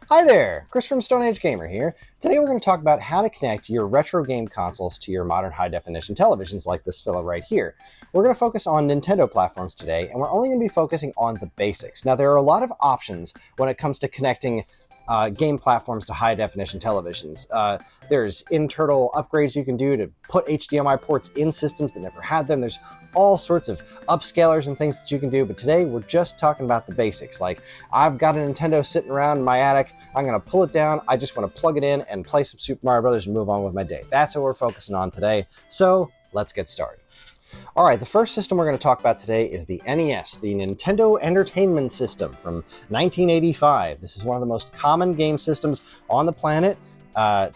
Hi there, Chris from Stone Age Gamer here. Today we're going to talk about how to connect your retro game consoles to your modern high-definition televisions like this fella right here. We're going to focus on Nintendo platforms today, and we're only going to be focusing on the basics. Now, there are a lot of options when it comes to connecting game platforms to high-definition televisions. There's internal upgrades you can do to put HDMI ports in systems that never had them. There's all sorts of upscalers and things that you can do, but today we're just talking about the basics. Like, I've got a Nintendo sitting around in my attic, I'm going to pull it down, I just want to plug it in and play some Super Mario Brothers and move on with my day. That's what we're focusing on today, so let's get started. Alright, the first system we're going to talk about today is the NES, the Nintendo Entertainment System from 1985. This is one of the most common game systems on the planet.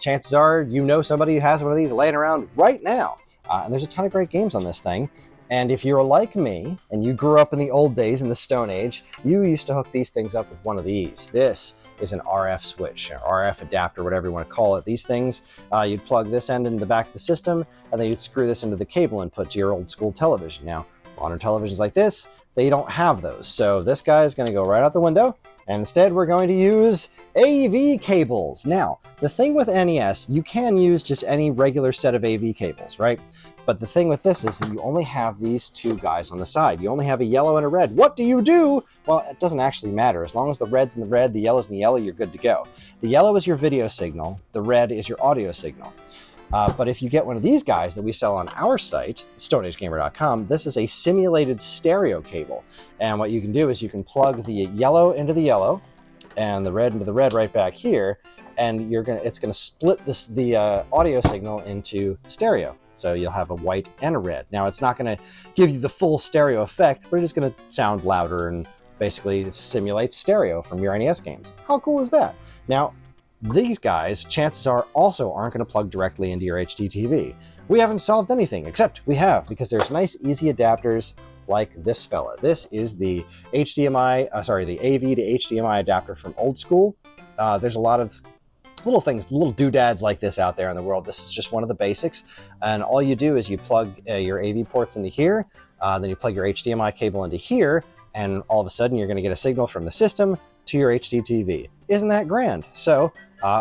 Chances are you know somebody who has one of these laying around right now. And there's a ton of great games on this thing. And if you're like me, and you grew up in the old days in the Stone Age, you used to hook these things up with one of these. This is an RF switch, or RF adapter, whatever you want to call it. These things, you'd plug this end into the back of the system, and then you'd screw this into the cable input to your old school television. Now, modern televisions like this, they don't have those. So this guy is going to go right out the window, and instead we're going to use AV cables. Now, the thing with NES, you can use just any regular set of AV cables, right? But the thing with this is that you only have these two guys on the side. You only have a yellow and a red. What do you do? Well, it doesn't actually matter. As long as the red's in the red, the yellow's in the yellow, you're good to go. The yellow is your video signal. The red is your audio signal. But if you get one of these guys that we sell on our site, stoneagegamer.com, this is a simulated stereo cable. And what you can do is you can plug the yellow into the yellow and the red into the red right back here, and it's gonna split the audio signal into stereo. So you'll have a white and a red. Now, it's not going to give you the full stereo effect, but it is going to sound louder and basically simulate stereo from your NES games. How cool is that? Now, these guys, chances are, also aren't going to plug directly into your HDTV. We haven't solved anything, except we have, because there's nice, easy adapters like this fella. This is the the AV to HDMI adapter from old school. There's a lot of little things, little doodads like this out there in the world. This is just one of the basics, and all you do is you plug your AV ports into here, then you plug your HDMI cable into here, and all of a sudden you're going to get a signal from the system to your HDTV. Isn't that grand? So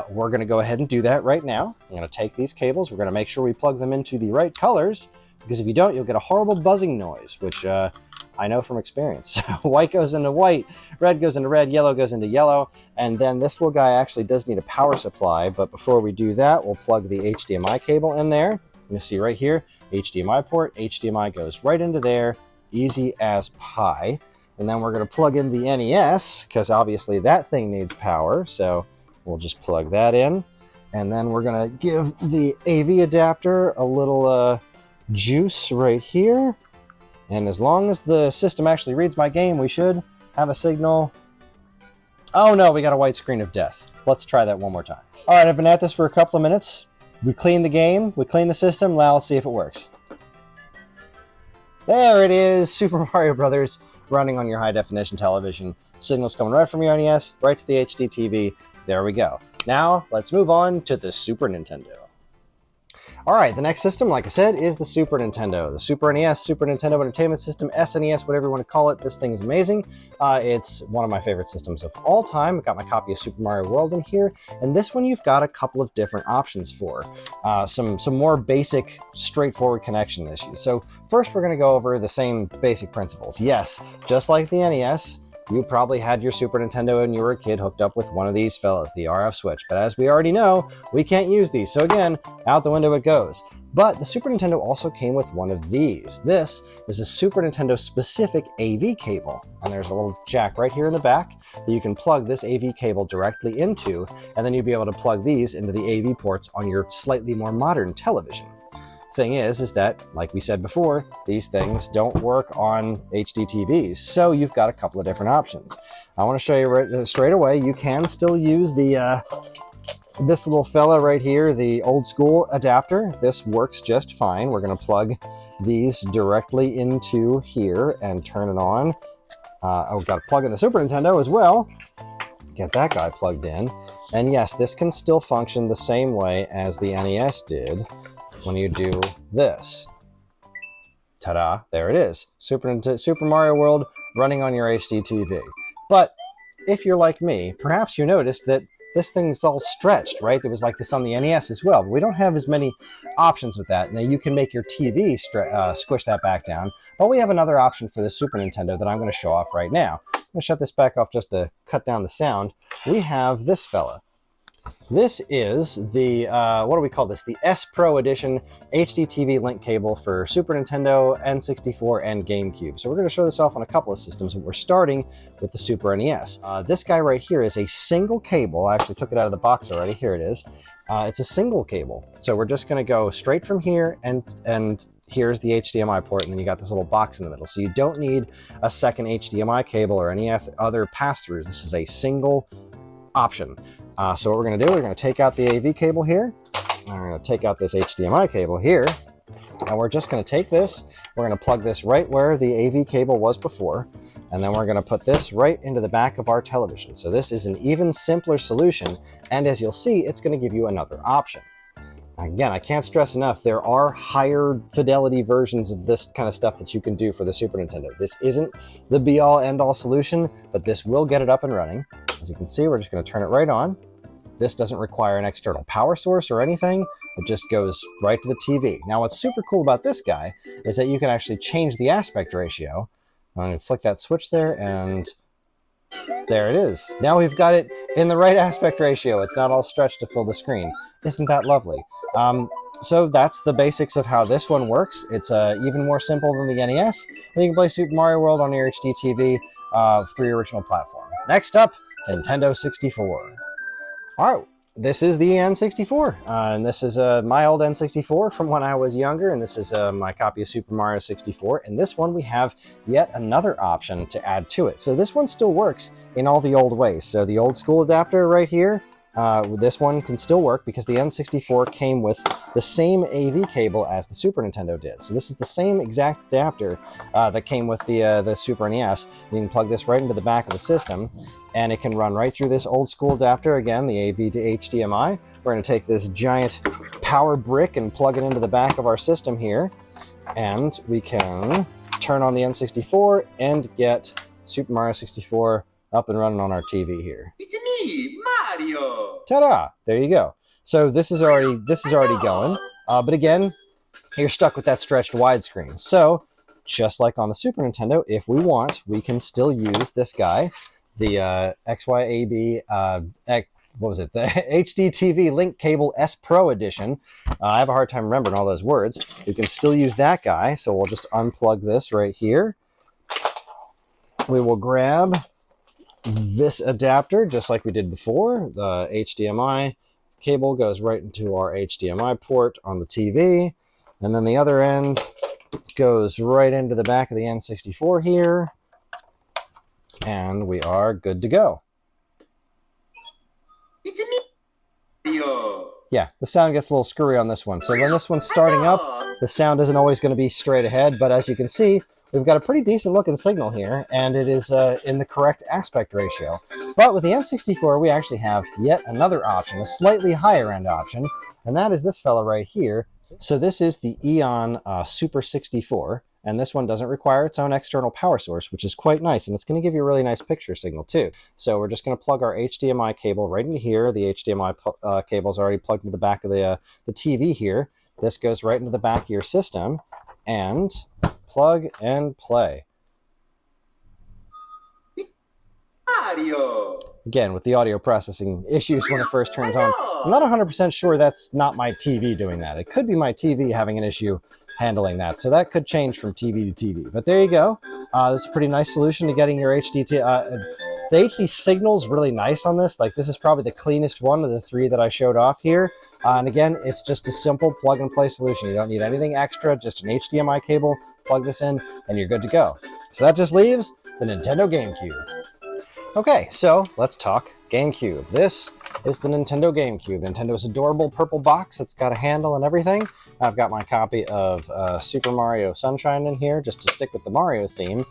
we're going to go ahead and do that right now. I'm going to take these cables, we're going to make sure we plug them into the right colors, because if you don't, you'll get a horrible buzzing noise, which I know from experience. White goes into white, red goes into red, yellow goes into yellow, and then this little guy actually does need a power supply, but before we do that, we'll plug the HDMI cable in there. You'll see right here, HDMI port, HDMI goes right into there, easy as pie. And then we're going to plug in the NES, because obviously that thing needs power, so we'll just plug that in. And then we're going to give the AV adapter a little juice right here. And as long as the system actually reads my game, we should have a signal. Oh no, we got a white screen of death. Let's try that one more time. All right, I've been at this for a couple of minutes. We cleaned the game, we cleaned the system. Now let's see if it works. There it is, Super Mario Brothers running on your high definition television. Signals coming right from your NES, right to the HDTV. There we go. Now let's move on to the Super Nintendo. Alright, the next system, like I said, is the Super Nintendo. The Super NES, Super Nintendo Entertainment System, SNES, whatever you want to call it. This thing is amazing. It's one of my favorite systems of all time. I've got my copy of Super Mario World in here, and this one you've got a couple of different options for. Some more basic, straightforward connection issues. So first we're going to go over the same basic principles. Yes, just like the NES, you probably had your Super Nintendo when you were a kid hooked up with one of these fellas, the RF switch. But as we already know, we can't use these. So again, out the window it goes. But the Super Nintendo also came with one of these. This is a Super Nintendo specific AV cable. And there's a little jack right here in the back that you can plug this AV cable directly into, and then you'll be able to plug these into the AV ports on your slightly more modern television. Thing is that, like we said before, these things don't work on HDTVs, so you've got a couple of different options. I want to show you right, straight away, you can still use the this little fella right here, the old school adapter. This works just fine. We're going to plug these directly into here and turn it on. We've got to plug in the Super Nintendo as well. Get that guy plugged in. And yes, this can still function the same way as the NES did when you do this. Ta-da, there it is. Super Mario World running on your HDTV. But if you're like me, perhaps you noticed that this thing's all stretched, right? There was like this on the NES as well, but we don't have as many options with that. Now you can make your TV squish that back down, but we have another option for the Super Nintendo that I'm going to show off right now. I'm going to shut this back off just to cut down the sound. We have this fella. This is the, what do we call this? The S Pro Edition HDTV link cable for Super Nintendo, N64, and GameCube. So we're going to show this off on a couple of systems, but we're starting with the Super NES. This guy right here is a single cable. I actually took it out of the box already. Here it is. It's a single cable. So we're just going to go straight from here, and here's the HDMI port, and then you got this little box in the middle. So you don't need a second HDMI cable or any other pass-throughs. This is a single option. So what we're going to do, we're going to take out the AV cable here. We're going to take out this HDMI cable here. And we're just going to take this, we're going to plug this right where the AV cable was before. And then we're going to put this right into the back of our television. So this is an even simpler solution. And as you'll see, it's going to give you another option. Again, I can't stress enough, there are higher fidelity versions of this kind of stuff that you can do for the Super Nintendo. This isn't the be-all, end-all solution, but this will get it up and running. As you can see, we're just going to turn it right on. This doesn't require an external power source or anything. It just goes right to the TV. Now, what's super cool about this guy is that you can actually change the aspect ratio. I'm going to flick that switch there, and there it is. Now we've got it in the right aspect ratio. It's not all stretched to fill the screen. Isn't that lovely? So that's the basics of how this one works. It's even more simple than the NES. And you can play Super Mario World on your HDTV through your original platform. Next up, Nintendo 64. All right, this is the N64, and this is my old N64 from when I was younger, and this is my copy of Super Mario 64, and this one we have yet another option to add to it. So this one still works in all the old ways. So the old school adapter right here, this one can still work because the N64 came with the same AV cable as the Super Nintendo did. So this is the same exact adapter that came with the Super NES. You can plug this right into the back of the system, and it can run right through this old school adapter, again, the AV to HDMI. We're going to take this giant power brick and plug it into the back of our system here, and we can turn on the N64 and get Super Mario 64 up and running on our TV here. It's me, Mario! Ta-da! There you go. So this is already going, but again, you're stuck with that stretched widescreen. So just like on the Super Nintendo, if we want, we can still use this guy, the XYAB, what was it? The HDTV Link Cable S Pro Edition. I have a hard time remembering all those words. We can still use that guy, so we'll just unplug this right here. We will grab this adapter, just like we did before. The HDMI cable goes right into our HDMI port on the TV, and then the other end goes right into the back of the N64 here, and we are good to go. It's me, Mario! Yeah, the sound gets a little screwy on this one. So when this one's starting up, the sound isn't always going to be straight ahead, but as you can see, we've got a pretty decent looking signal here, and it is in the correct aspect ratio. But with the N64, we actually have yet another option, a slightly higher end option, and that is this fella right here. So this is the Eon Super 64, and this one doesn't require its own external power source, which is quite nice, and it's going to give you a really nice picture signal too. So we're just going to plug our HDMI cable right into here. The HDMI cable is already plugged into the back of the TV here. This goes right into the back of your system, and plug and play. Mario! Again, with the audio processing issues when it first turns on. I'm not 100% sure that's not my TV doing that. It could be my TV having an issue handling that. So that could change from TV to TV. But there you go. This is a pretty nice solution to getting your HD. The HD signal's really nice on this. Like, this is probably the cleanest one of the three that I showed off here. And again, it's just a simple plug and play solution. You don't need anything extra, just an HDMI cable, plug this in, and you're good to go. So that just leaves the Nintendo GameCube. Okay, so let's talk GameCube. This is the Nintendo GameCube. Nintendo's adorable purple box. It's got a handle and everything. I've got my copy of Super Mario Sunshine in here just to stick with the Mario theme.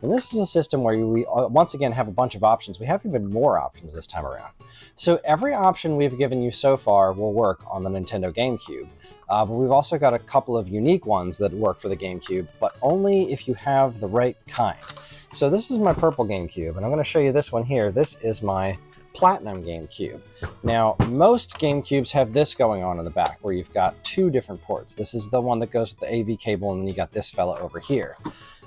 And this is a system where we once again have a bunch of options. We have even more options this time around. So every option we've given you so far will work on the Nintendo GameCube. But we've also got a couple of unique ones that work for the GameCube, but only if you have the right kind. So this is my purple GameCube, and I'm going to show you this one here. This is my Platinum GameCube. Now, most GameCubes have this going on in the back, where you've got two different ports. This is the one that goes with the AV cable, and then you got this fella over here.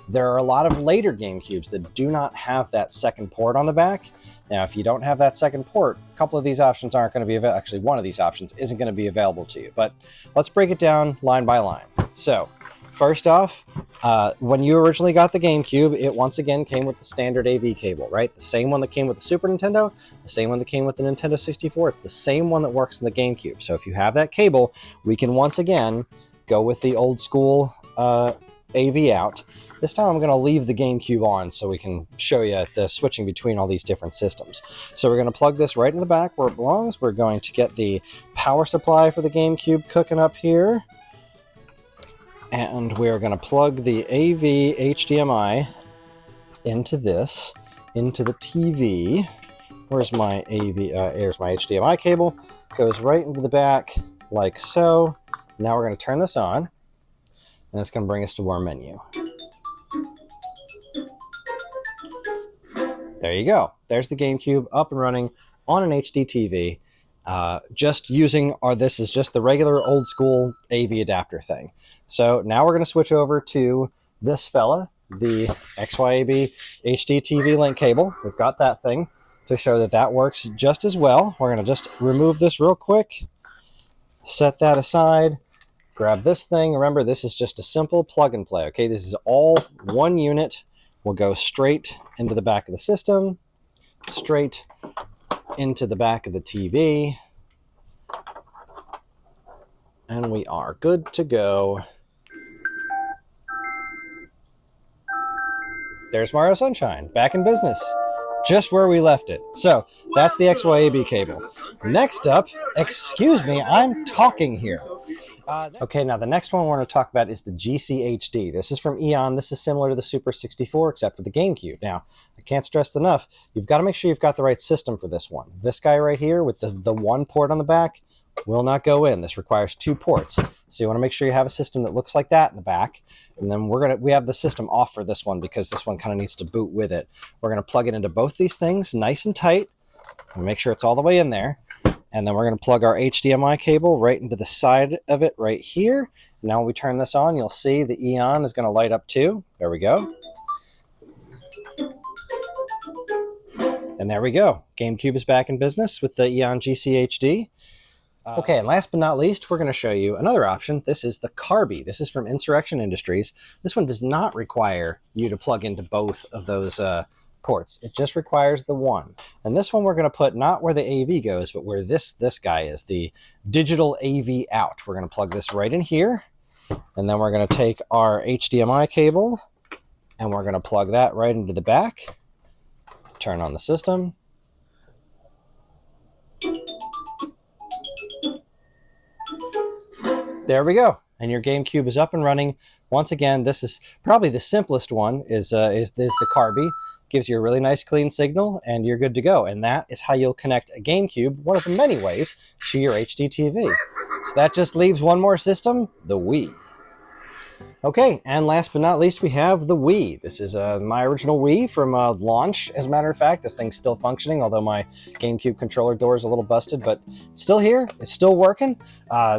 There are a lot of later GameCubes that do not have that second port on the back. Now, if you don't have that second port, a couple of these options aren't going to be available. Actually, one of these options isn't going to be available to you. But let's break it down line by line. So, first off, when you originally got the GameCube, it once again came with the standard AV cable, right? The same one that came with the Super Nintendo, the same one that came with the Nintendo 64. It's the same one that works in the GameCube. So if you have that cable, we can once again go with the old school AV out. This time I'm going to leave the GameCube on so we can show you the switching between all these different systems. So we're going to plug this right in the back where it belongs. We're going to get the power supply for the GameCube cooking up here. And we're going to plug the AV HDMI into this, into the TV. Where's my AV? Here's my HDMI cable. Goes right into the back like so. Now we're going to turn this on, and it's going to bring us to our menu. There you go. There's the GameCube up and running on an HDTV. Just using this is just the regular old school AV adapter thing. So now we're going to switch over to this fella, the XYAB HDTV link cable. We've got that thing to show that that works just as well. We're going to just remove this real quick, set that aside, grab this thing. Remember, this is just a simple plug and play. Okay, this is all one unit. We'll go straight into the back of the system, straight into the back of the TV, and we are good to go. There's Mario Sunshine, back in business, just where we left it. So that's the XYAB cable. Next up, excuse me, I'm talking here. Okay, now the next one we're going to talk about is the GCHD. This is from Eon. This is similar to the Super 64, except for the GameCube. Now, I can't stress enough, you've got to make sure you've got the right system for this one. This guy right here with the one port on the back will not go in. This requires two ports. So you want to make sure you have a system that looks like that in the back. And then we have the system off for this one because this one kind of needs to boot with it. We're going to plug it into both these things nice and tight and make sure it's all the way in there. And then we're going to plug our HDMI cable right into the side of it right here. Now when we turn this on, you'll see the Eon is going to light up too. There we go. And there we go. GameCube is back in business with the Eon GCHD. Okay, and last but not least, we're going to show you another option. This is the Carby. This is from Insurrection Industries. This one does not require you to plug into both of those ports. It just requires the one. And this one we're going to put not where the AV goes, but where this guy is, the digital AV out. We're going to plug this right in here. And then we're going to take our HDMI cable and we're going to plug that right into the back. Turn on the system. There we go. And your GameCube is up and running. Once again, this is probably the simplest one is the Carby. Gives you a really nice clean signal and you're good to go. And that is how you'll connect a GameCube, one of the many ways, to your HDTV. So that just leaves one more system, the Wii. Okay, and last but not least, we have the Wii. This is my original Wii from launch, as a matter of fact. This thing's still functioning, although my GameCube controller door is a little busted, but it's still here. It's still working.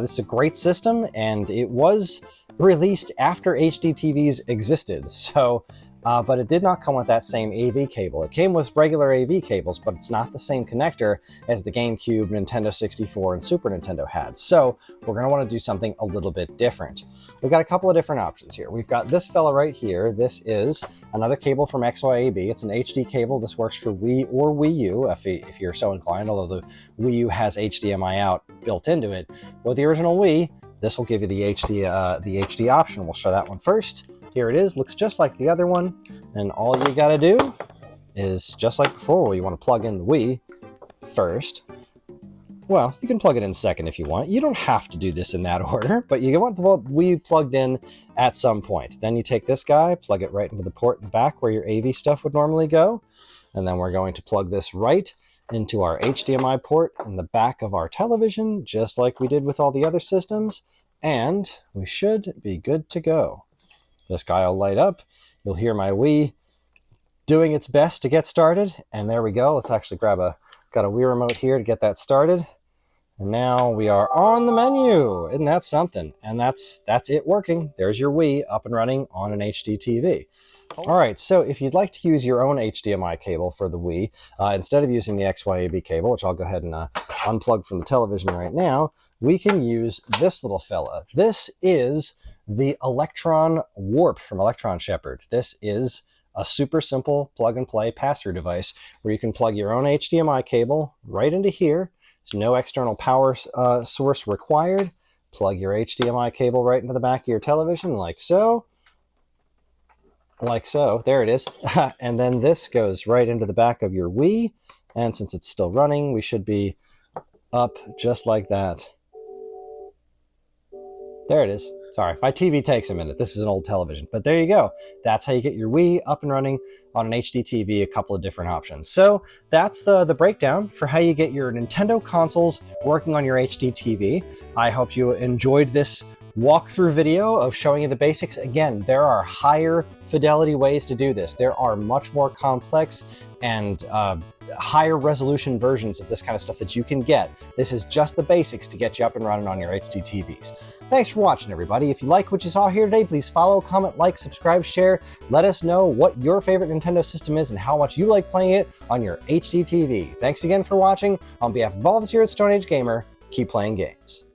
This is a great system, and it was released after HDTVs existed. So, but it did not come with that same AV cable. It came with regular AV cables, but it's not the same connector as the GameCube, Nintendo 64, and Super Nintendo had. So we're going to want to do something a little bit different. We've got a couple of different options here. We've got this fella right here. This is another cable from XYAB. It's an HD cable. This works for Wii or Wii U if you're so inclined, although the Wii U has HDMI out built into it. With the original Wii, this will give you the HD option. We'll show that one first. Here it is, looks just like the other one, and all you gotta do is, just like before, you want to plug in the Wii first. Well, you can plug it in second if you want. You don't have to do this in that order, but you want the Wii plugged in at some point. Then you take this guy, plug it right into the port in the back where your AV stuff would normally go, and then we're going to plug this right into our HDMI port in the back of our television, just like we did with all the other systems, and we should be good to go. This guy will light up. You'll hear my Wii doing its best to get started. And there we go. Let's actually grab a Got a Wii remote here to get that started. And now we are on the menu. Isn't that something? And that's it working. There's your Wii up and running on an HDTV. All right, so if you'd like to use your own HDMI cable for the Wii, instead of using the XYAB cable, which I'll go ahead and unplug from the television right now, we can use this little fella. This is the Electron Warp from Electron Shepherd. This is a super simple plug-and-play pass-through device where you can plug your own HDMI cable right into here. There's no external power source required. Plug your HDMI cable right into the back of your television like so. Like so. There it is. And then this goes right into the back of your Wii. And since it's still running, we should be up just like that. There it is. Sorry, my TV takes a minute. This is an old television, but there you go. That's how you get your Wii up and running on an HDTV, a couple of different options. So that's the breakdown for how you get your Nintendo consoles working on your HDTV. I hope you enjoyed this walkthrough video of showing you the basics. Again, there are higher fidelity ways to do this. There are much more complex and higher resolution versions of this kind of stuff that you can get. This is just the basics to get you up and running on your HDTVs. Thanks for watching, everybody. If you like what you saw here today, please follow, comment, like, subscribe, share. Let us know what your favorite Nintendo system is and how much you like playing it on your HDTV. Thanks again for watching. On behalf of all of us here at Stone Age Gamer, keep playing games.